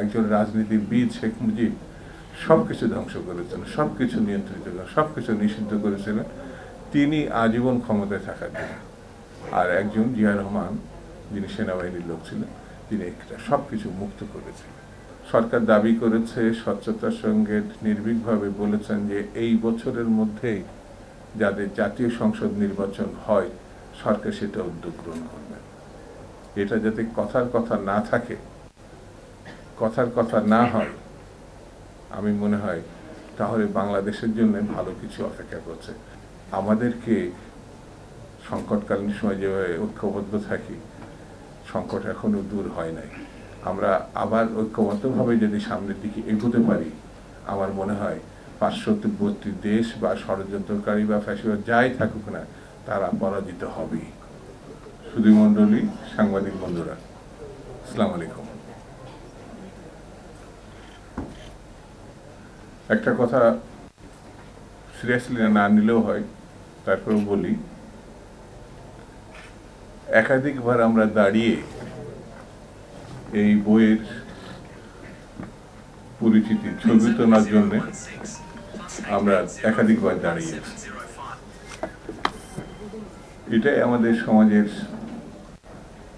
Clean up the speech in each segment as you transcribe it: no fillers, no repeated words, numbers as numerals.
একজন রাজনীতিবিদ শেখ মুজিব সব কিছু ধ্বংস করেছিলেন, সব কিছু নিয়ন্ত্রিত করেন, সব কিছু নিষিদ্ধ করেছিলেন তিনি আজীবন ক্ষমতায় থাকার জন্য। আর একজন জিয়া রহমান যিনি সেনাবাহিনীর লোক ছিলেন তিনি সব কিছু মুক্ত করেছিলেন। সরকার দাবি করেছে, স্বচ্ছতার সঙ্গে নির্ভীকভাবে বলেছেন যে এই বছরের মধ্যেই যাদের জাতীয় সংসদ নির্বাচন হয় সরকার সেটা উদ্যোগ গ্রহণ করবে। এটা যাতে কথার কথা না থাকে, কথার কথা না হয়, আমি মনে হয় তাহলে বাংলাদেশের জন্য ভালো কিছু অপেক্ষা করছে। আমাদেরকে সংকটকালীন সময় যেভাবে ঐক্যবদ্ধ থাকি, সংকট এখনো দূর হয় নাই। আমরা আবার ঐক্যবদ্ধভাবে যদি সামনের দিকে এগোতে পারি, আমার মনে হয় পার্শ্ববর্তী দেশ বা ষড়যন্ত্রকারী বা ফ্যাসিবাদ যাই থাকুক না তারা পরাজিত হবেই। সুধীমণ্ডলী, সাংবাদিক বন্ধুরা, আসসালামু আলাইকুম। একটা কথা সিরিয়াসলি না নিলেও হয়, তারপরেও বলি। একাধিকবার আমরা দাঁড়িয়ে এই বইয়ের পরিচিতি ছবি তোলার জন্য আমরা একাধিকবার দাঁড়িয়েছি। এটাই আমাদের সমাজের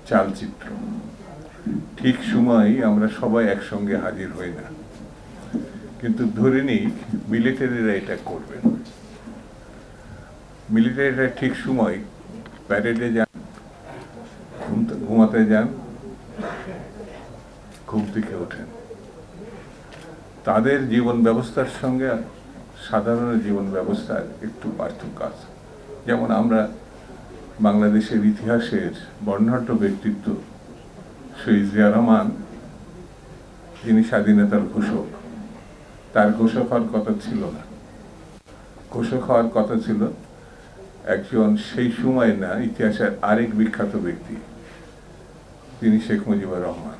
চালচিত্র। ঠিক সময় আমরা সবাই একসঙ্গে হাজির হই না, কিন্তু ধরে নিই মিলিটারিরা এটা করবেন। মিলিটারিরা ঠিক সময় প্যারেডে যান, ঘুমাতে যান, ঘুম থেকে ওঠেন। তাদের জীবন ব্যবস্থার সঙ্গে সাধারণ জীবন ব্যবস্থার একটু পার্থক্য আছে। যেমন আমরা বাংলাদেশের ইতিহাসের বর্ণাঢ্য ব্যক্তিত্ব শহীদ জিয়া রহমান, যিনি স্বাধীনতার ঘোষক, তার ঘোষক হওয়ার কথা ছিল না। ঘোষক হওয়ার কথা ছিল একজন সেই সময় না ইতিহাসের আরেক বিখ্যাত ব্যক্তি, তিনি শেখ মুজিবুর রহমান।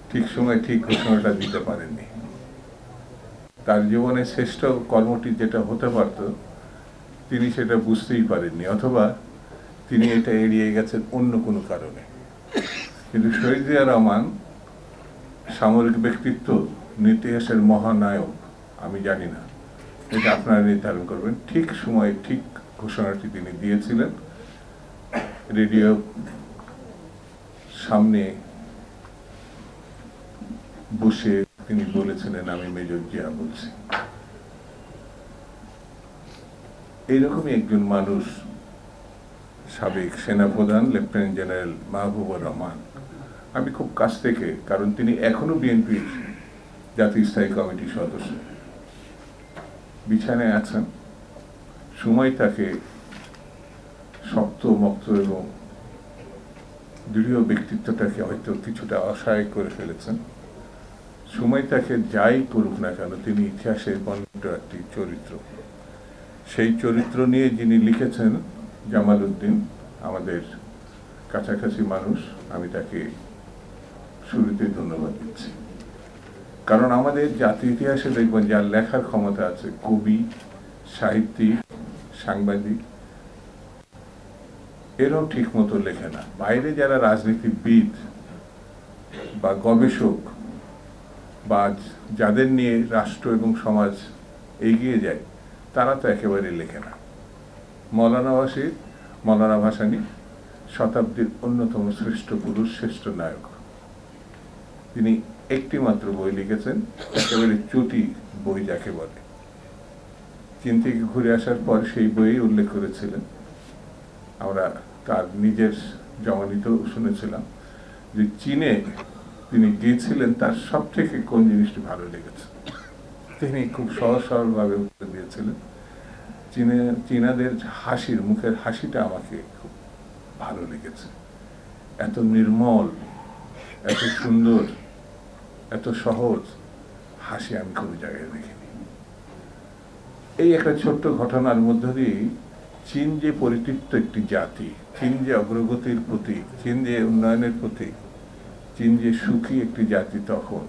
ঠিক সময় ঠিক ঘোষণাটা দিতে পারেননি। তার জীবনের শ্রেষ্ঠ কর্মটি যেটা হতে পারত তিনি সেটা বুঝতেই পারেননি, অথবা তিনি এটা এড়িয়ে গেছেন অন্য কোনো কারণে। কিন্তু শহীদ জিয়া রহমান সামরিক ব্যক্তিত্ব, ইতিহাসের মহানায়ক, আমি জানি না, এটা আপনারা নির্ধারণ করবেন। ঠিক সময়ে ঠিক ঘোষণাটি তিনি দিয়েছিলেন। রেডিও সামনে বসে তিনি বলেছিলেন, আমি মেজর জিয়া বলছি। এইরকমই একজন মানুষ সাবেক সেনাপ্রধান লেফটেন্যান্ট জেনারেল মাহবুবুর রহমান। আমি খুব কাছ থেকে, কারণ তিনি এখনো বিএনপির জাতীয় স্থায়ী কমিটির সদস্য, বিছানায় আছেন। সময় তাকে শক্ত মক্ত এবং দৃঢ় ব্যক্তিত্বটাকে হয়তো কিছুটা অসহায় করে ফেলেছেন। সময় তাকে যাই করুক না কেন, তিনি ইতিহাসের বর্ণিত একটি চরিত্র। সেই চরিত্র নিয়ে যিনি লিখেছেন জামাল উদ্দিন, আমাদের কাছাকাছি মানুষ, আমি তাকে শুরুতেই ধন্যবাদ দিচ্ছি। কারণ আমাদের জাতীয় ইতিহাসে দেখবেন যার লেখার ক্ষমতা আছে, কবি, সাহিত্যিক, সাংবাদিক, এরাও ঠিক মতো লেখে না। বাইরে যারা রাজনীতিবিদ বা গবেষক বা যাদের নিয়ে রাষ্ট্র এবং সমাজ এগিয়ে যায়, তারা তো একেবারে লেখে না। মৌলানা ভাসানী শতাব্দীর অন্যতম শ্রেষ্ঠ পুরুষ, শ্রেষ্ঠ নায়ক। তিনি একটি মাত্র বই লিখেছেন, একেবারে চটি বই যাকে বলে। চীন থেকে ঘুরে আসার পর সেই বইয়ে উল্লেখ করেছিলেন, আমরা তার নিজের জমানিতেও শুনেছিলাম, যে চীনে তিনি গিয়েছিলেন, তার সব থেকে কোন জিনিসটি ভালো লেগেছে। তিনি খুব সহজ সরলভাবে উত্তর দিয়েছিলেন, চীনাদের হাসির, মুখের হাসিটা আমাকে খুব ভালো লেগেছে। এত নির্মল, এত সুন্দর, এত সহজ হাসি আমি কোনো জায়গায় দেখিনি। এই একটা ছোট্ট ঘটনার মধ্য দিয়ে চীন যে পরিতৃপ্ত একটি জাতি, চীন যে অগ্রগতির প্রতীক, চীন যে উন্নয়নের প্রতীক, চীন যে সুখী একটি জাতি, তখন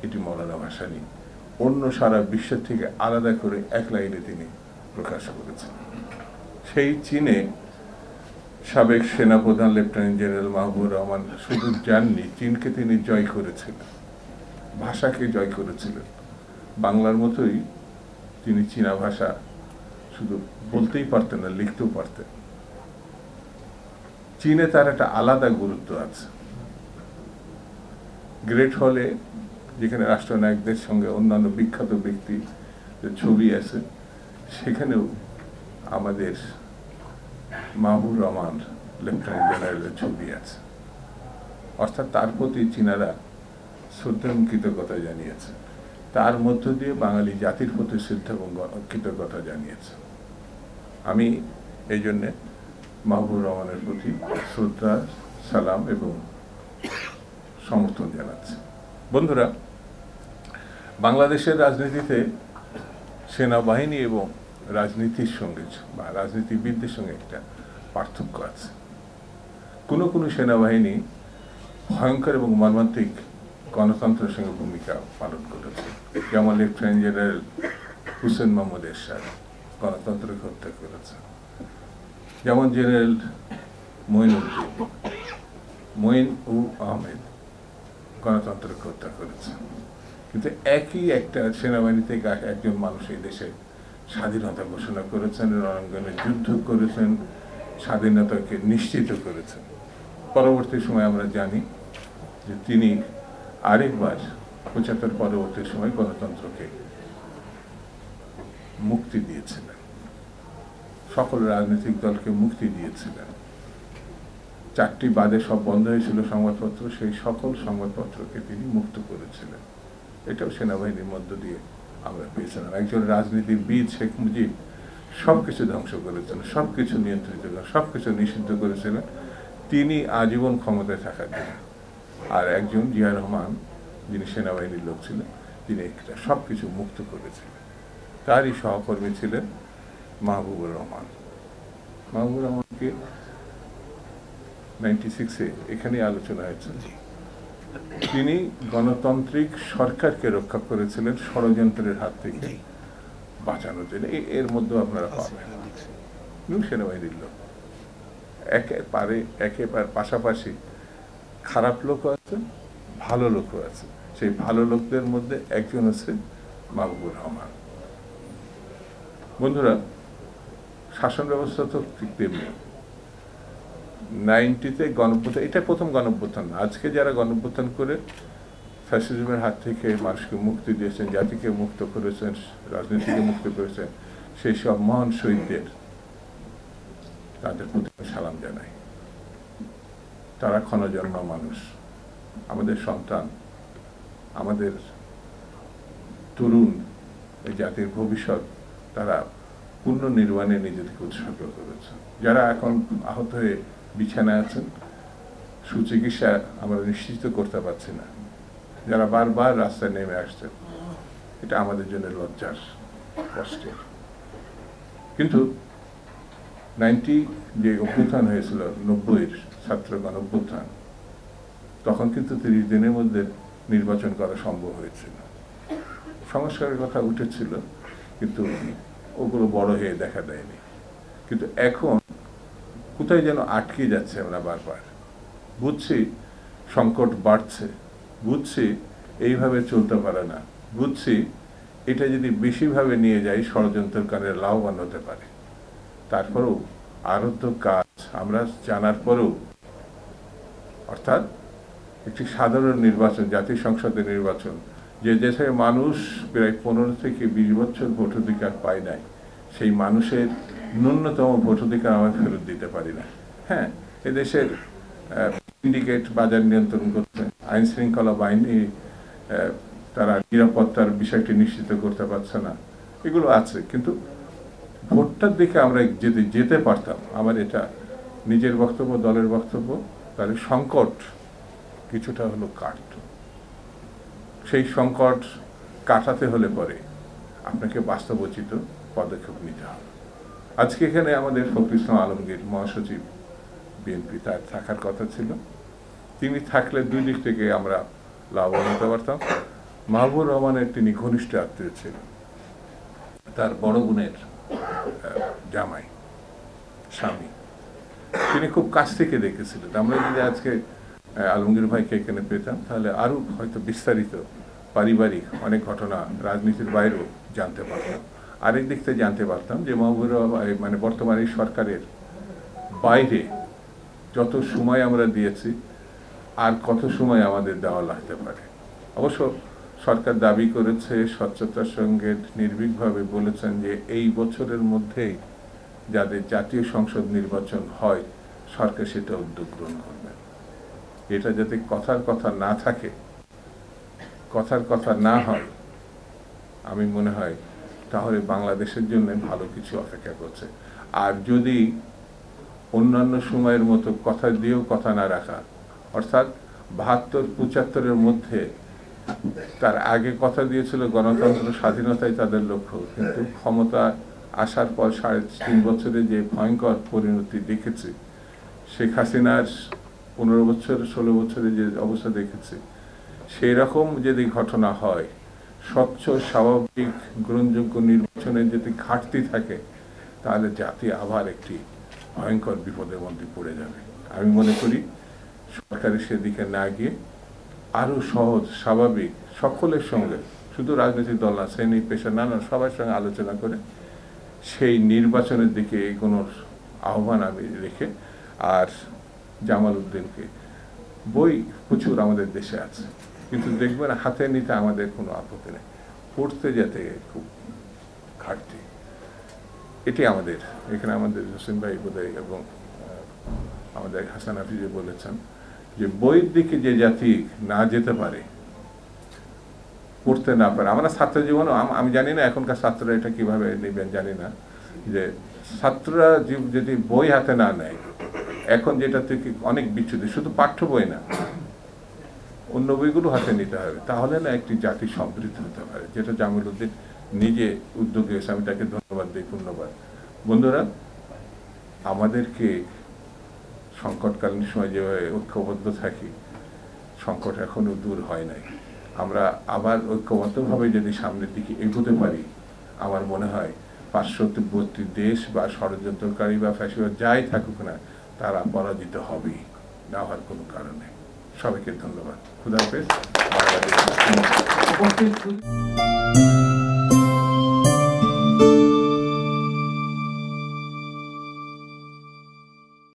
এটি মৌলানা ভাসানী অন্য সারা বিশ্বের থেকে আলাদা করে এক লাইনে তিনি প্রকাশ করেছেন। সেই চীনে সাবেক সেনাপ্রধান লেফটেন্যান্ট জেনারেল মাহবুবুর রহমান শুধু যাননি, চীনকে তিনি জয় করেছিলেন, ভাষাকে জয় করেছিলেন। বাংলার মতোই তিনি চীনা ভাষা শুধু বলতেই পারতেন না, লিখতেও পারতেন। চীনে তার একটা আলাদা গুরুত্ব আছে। গ্রেট হলে, যেখানে রাষ্ট্রনায়কদের সঙ্গে অন্যান্য বিখ্যাত ব্যক্তি ছবি আছে, সেখানেও আমাদের মাহবুবুর রহমান লেফটেন্যান্ট জেনারেলের ছবি আছে। অর্থাৎ তার প্রতি চীনারা শ্রদ্ধা এবং কৃতজ্ঞতা জানিয়েছে। তার মধ্য দিয়ে বাঙালি জাতির প্রতি শ্রদ্ধা এবং কৃতজ্ঞতা জানিয়েছে। আমি এই জন্যে মাহবুবুর রহমানের প্রতি শ্রদ্ধা, সালাম এবং সমর্থন জানাচ্ছি। বন্ধুরা, বাংলাদেশের রাজনীতিতে সেনাবাহিনী এবং রাজনীতির সঙ্গে বা রাজনীতিবিদদের সঙ্গে একটা পার্থক্য আছে। কোনো কোনো সেনাবাহিনী ভয়ঙ্কর এবং মর্মান্তিক গণতন্ত্রের সঙ্গে ভূমিকা পালন করেছে, যেমন লেফটেন্যান্ট জেনারেল হুসেন মোহাম্মদ এরশাদ গণতন্ত্রকে হত্যা করেছে, যেমন জেনারেল মঈন আহমেদ গণতন্ত্রকে হত্যা করেছে। কিন্তু একই একটা সেনাবাহিনী থেকে একজন মানুষ এই দেশে স্বাধীনতা ঘোষণা করেছেন, রণাঙ্গনে যুদ্ধ করেছেন, স্বাধীনতাকে নিশ্চিত করেছেন। পরবর্তী সময় আমরা জানি যে তিনি আরেকবার ৭৫ পরবর্তী সময় গণতন্ত্রকে মুক্তি দিয়েছিলেন, সকল রাজনৈতিক দলকে মুক্তি দিয়েছিলেন। ৪টি বাদে সব বন্ধ হয়েছিল সংবাদপত্র, সেই সকল সংবাদপত্রকে তিনি মুক্ত করেছিলেন। এটাও সেনাবাহিনীর মধ্য দিয়ে আমরা পেয়েছিলাম। একজন রাজনীতিবিদ শেখ মুজিব সবকিছু ধ্বংস করেছিলেন, সবকিছু নিয়ন্ত্রিত করেন, সবকিছু নিষিদ্ধ করেছিলেন তিনি আজীবন ক্ষমতায় থাকার জন্য। আর একজন জিয়া রহমান, যিনি সেনাবাহিনীর লোক ছিলেন, তিনি একটা সবকিছু মুক্ত করেছিলেন। তারই সহকর্মী ছিলেন মাহবুবুর রহমান। মাহবুবুর রহমানকে 96-এ এখানেই আলোচনা হয়েছে। তিনি গণতান্ত্রিক সরকারকে রক্ষা করেছিলেন ষড়যন্ত্রের হাত থেকে বাঁচানোর জন্য। এর মধ্যে আপনারা পাবেন সেনাবাহিনীর লোক একেবারে পাশাপাশি খারাপ লোকও আছে, ভালো লোকও আছে। সেই ভালো লোকদের মধ্যে একজন আছে মাহবুবুর রহমান। বন্ধুরা, শাসন ব্যবস্থা তো ঠিক তেমনি। 90-তে গণঅভ্যুত্থান, এটা প্রথম গণঅভ্যুত্থান না। আজকে যারা গণঅভ্যুত্থান করে ফ্যাসিজমের হাত থেকে মানুষকে মুক্তি দিয়েছেন, জাতিকে মুক্ত করেছেন, রাজনীতিকে মুক্ত করেছেন, সেই সব মহান শহীদদের তাদের প্রতি সালাম জানাই। তারা ক্ষণজন্ম মানুষ, আমাদের সন্তান, আমাদের তরুণ, এই জাতির ভবিষ্যৎ। তারা পূর্ণ নির্বাণে নিজেদেরকে উৎসর্গ করেছে। যারা এখন আহত হয়ে বিছানায় আছেন, সুচিকিৎসা আমরা নিশ্চিত করতে পারছি না, যারা বারবার রাস্তায় নেমে আসছেন, এটা আমাদের জন্য লজ্জার, কষ্টের। কিন্তু 90 যে অভ্যুত্থান হয়েছিল, 90-এর ছাত্র গণঅভ্যুত্থান, তখন কিন্তু 30 দিনের মধ্যে নির্বাচন করা সম্ভব হয়েছিল। সংস্কারের কথা উঠেছিল, কিন্তু ওগুলো বড় হয়ে দেখা দেয়নি। কিন্তু এখন কোথায় যেন আটকে যাচ্ছে আমরা বারবার। বুঝছি সংকট বাড়ছে, বুঝছি এইভাবে চলতে পারে না, বুঝছি এটা যদি বেশিভাবে নিয়ে যাই ষড়যন্ত্রকারীরা লাভবান হতে পারে। তারপরেও আরও কাজ আমরা জানার পরেও, অর্থাৎ একটি সাধারণ নির্বাচন, জাতীয় সংসদের নির্বাচন, যে দেশে মানুষ প্রায় 15 থেকে 20 বছর ভোটাধিকার পায় নাই, সেই মানুষের ন্যূনতম ভোটাধিকার আমরা ফেরত দিতে পারি না। হ্যাঁ, এদেশের সিন্ডিকেট বাজার নিয়ন্ত্রণ করছে, আইন শৃঙ্খলা বাহিনী তারা নিরাপত্তার বিষয়টি নিশ্চিত করতে পারছে না, এগুলো আছে। কিন্তু ভোটটার দিকে আমরা যদি যেতে পারতাম, আমার এটা নিজের বক্তব্য, দলের বক্তব্য, তাহলে সংকট কিছুটা হলো কাটত। সেই সংকট কাটাতে হলে পরে আপনাকে বাস্তবোচিত পদক্ষেপ নিতে হবে। আজকে এখানে আমাদের ফখরুল ইসলাম আলমগীর মহাসচিব বিএনপি, তার থাকার কথা ছিল। তিনি থাকলে দুই দিক থেকে আমরা লাভবান হতে পারতাম। মাহবুবুর রহমানের তিনি ঘনিষ্ঠ আত্মীয় ছিলেন, তার বড় বোনের জামাই, স্বামী। তিনি খুব কাছ থেকে দেখেছিলেন। আমরা যদি আজকে আলমগীর ভাইকে এখানে পেতাম তাহলে আরও হয়তো বিস্তারিত পারিবারিক অনেক ঘটনা রাজনীতির বাইরেও জানতে পারতাম। আরেক দিক থেকে জানতে পারতাম যে মাহবুবুর মানে বর্তমানে সরকারের বাইরে যত সময় আমরা দিয়েছি আর কত সময় আমাদের দেওয়া লাগতে পারে। অবশ্য সরকার দাবি করেছে, স্বচ্ছতার সঙ্গে নির্ভীকভাবে বলেছেন যে এই বছরের মধ্যেই যাদের জাতীয় সংসদ নির্বাচন হয় সরকার সেটা উদ্যোগ গ্রহণ করবে। এটা যাতে কথার কথা না থাকে, কথার কথা না হয়, আমি মনে হয় তাহলে বাংলাদেশের জন্য ভালো কিছু অপেক্ষা করছে। আর যদি অন্যান্য সময়ের মতো কথা দিয়েও কথা না রাখা, অর্থাৎ 72-75-এর মধ্যে তার আগে কথা দিয়েছিল গণতন্ত্র স্বাধীনতাই তাদের লক্ষ্য, কিন্তু ক্ষমতা আসার পর 3.5 বছরে যে ভয়ঙ্কর পরিণতি দেখেছি, শেখ হাসিনার 15 বছর 16 বছরে যে অবস্থা দেখেছি, সেই রকম যদি ঘটনা হয়, স্বচ্ছ স্বাভাবিক গ্রহণযোগ্য নির্বাচনের যদি ঘাটতি থাকে তাহলে জাতি আবার একটি ভয়ঙ্কর বিপদের মধ্যে পড়ে যাবে। আমি মনে করি সরকারের সেদিকে না গিয়ে আরো সহজ স্বাভাবিক সকলের সঙ্গে, শুধু রাজনৈতিক দল না, শ্রেণী পেশা নানা সবার সঙ্গে আলোচনা করে সেই নির্বাচনের দিকে এগোনোর আহ্বান আমি রেখে, আর জামাল উদ্দিনকে বই প্রচুর আমাদের দেশে আছে, কিন্তু দেখবেন হাতে নিতে আমাদের কোনো আপত্তি নেই, পড়তে যেতে খুব ঘাটতি। এটি আমাদের এখানে আমাদের হোসেন ভাই বোধহয় এবং আমাদের হাসান হাফিজ বলেছেন যে বইয়ের দিকে যে জাতি না যেতে পারে, পড়তে না পারে। আমরা ছাত্র জীবনও আমি জানি না এখনকার ছাত্ররা এটা কিভাবে নেবেন জানি না, যে ছাত্ররা যদি বই হাতে না নেয়, এখন যেটা থেকে অনেক বিচ্যুতি, শুধু পাঠ্য বই না, অন্য বইগুলো হাতে নিতে হবে, তাহলে না একটি জাতি সমৃদ্ধ হতে পারে, যেটা জামিল উদ্দিন নিজে উদ্যোগে এসে, আমি তাকে ধন্যবাদ দিই, ধন্যবাদ। বন্ধুরা, আমাদেরকে সংকটকালীন সময় যেভাবে ঐক্যবদ্ধ থাকি, সংকট এখনো দূর হয় নাই, আমরা আবার ঐক্যবদ্ধভাবে যদি সামনের দিকে এগোতে পারি, আমার মনে হয় পার্শ্ববর্তী দেশ বা ষড়যন্ত্রকারী বা ফ্যাসিবাদ যাই থাকুক না, তারা পরাজিত হবেই, না হওয়ার কোনো কারণে। সবাইকে ধন্যবাদ। খুদা হাফেজ। বাংলাদেশ।